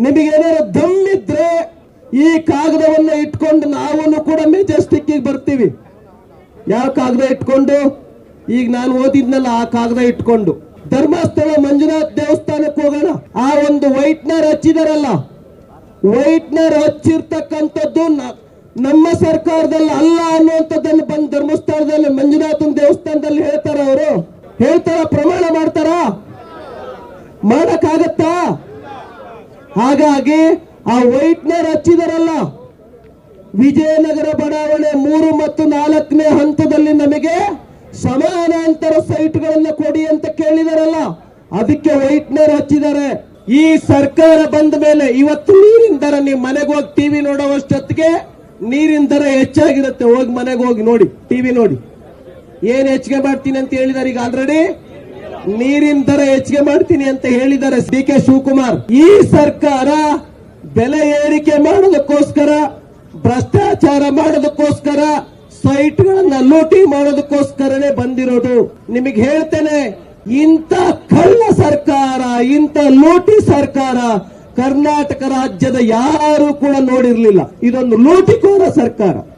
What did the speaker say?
ನಿಮಗೇನಾದ್ರು ದಮ್ಮಿದ್ರೆ ಈ ಕಾಗದವನ್ನ ಇಟ್ಕೊಂಡು ನಾವು ಕೂಡ ಮೆಜೆಸ್ಟಿಕ್ ಬರ್ತೀವಿ. ಯಾವ ಕಾಗದ ಇಟ್ಕೊಂಡು? ಈಗ ನಾನು ಓದಿದ್ನಲ್ಲ ಆ ಕಾಗದ ಇಟ್ಕೊಂಡು ಧರ್ಮಸ್ಥಳ ಮಂಜುನಾಥ್ ದೇವಸ್ಥಾನಕ್ಕೆ ಹೋಗೋಣ. ಆ ಒಂದು ವೈಟ್ನರ್ ಹಚ್ಚಿದಾರಲ್ಲ, ವೈಟ್ನರ್ ಹಚ್ಚಿರ್ತಕ್ಕಂಥದ್ದು ನಮ್ಮ ಸರ್ಕಾರದಲ್ಲಿ ಅಲ್ಲ ಅನ್ನುವಂಥದ್ದನ್ನು ಬಂದು ಧರ್ಮಸ್ಥಳದಲ್ಲಿ ಮಂಜುನಾಥನ ದೇವಸ್ಥಾನದಲ್ಲಿ ಹೇಳ್ತಾರ. ಅವರು ಹೇಳ್ತಾರ, ಪ್ರಮಾಣ ಮಾಡ್ತಾರ? ಮಾಡಕ್ಕಾಗತ್ತಾ? ಹಾಗಾಗಿ ಆ ವೈಟ್ನರ್ ಹಚ್ಚಿದಾರಲ್ಲ, ವಿಜಯನಗರ ಬಡಾವಣೆ 3 ಮತ್ತು 4ನೇ ಹಂತದಲ್ಲಿ ನಮಗೆ ಸಮಾನಾಂತರ ಸೈಟ್ಗಳನ್ನ ಕೊಡಿ ಅಂತ ಕೇಳಿದಾರಲ್ಲ, ಅದಕ್ಕೆ ವೈಟ್ನರ್ ಹಚ್ಚಿದ್ದಾರೆ. ಈ ಸರ್ಕಾರ ಬಂದ ಮೇಲೆ ಇವತ್ತು ನೀರಿನ ದರ, ನೀವು ಮನೆಗೆ ಹೋಗಿ ಟಿವಿ ನೋಡುವಷ್ಟೊತ್ತಿಗೆ ನೀರಿನ ದರ ಹೆಚ್ಚಾಗಿರುತ್ತೆ. ಹೋಗಿ ಮನೆಗೆ ಹೋಗಿ ನೋಡಿ, ಟಿವಿ ನೋಡಿ, ಏನ್ ಹೆಚ್ಚಿಗೆ ಮಾಡ್ತೀನಿ ಅಂತ ಹೇಳಿದಾರೆ. ಈಗ ಆಲ್ರೆಡಿ ನೀರಿನ ದರ ಹೆಚ್ಚಿಗೆ ಮಾಡ್ತೀನಿ ಅಂತ ಹೇಳಿದ್ದಾರೆ ಡಿ ಕೆ ಶಿವಕುಮಾರ್. ಈ ಸರ್ಕಾರ ಬೆಲೆ ಏರಿಕೆ ಮಾಡೋದಕ್ಕೋಸ್ಕರ, ಭ್ರಷ್ಟಾಚಾರ ಮಾಡೋದಕ್ಕೋಸ್ಕರ, ಸೈಟ್ಗಳನ್ನ ಲೂಟಿ ಮಾಡೋದಕ್ಕೋಸ್ಕರನೇ ಬಂದಿರೋದು. ನಿಮಗೆ ಹೇಳ್ತೇನೆ, ಇಂಥ ಕಳ್ಳ ಸರ್ಕಾರ, ಇಂಥ ಲೂಟಿ ಸರ್ಕಾರ ಕರ್ನಾಟಕ ರಾಜ್ಯದ ಯಾರು ಕೂಡ ನೋಡಿರ್ಲಿಲ್ಲ. ಇದೊಂದು ಲೂಟಿಕೋರ ಸರ್ಕಾರ.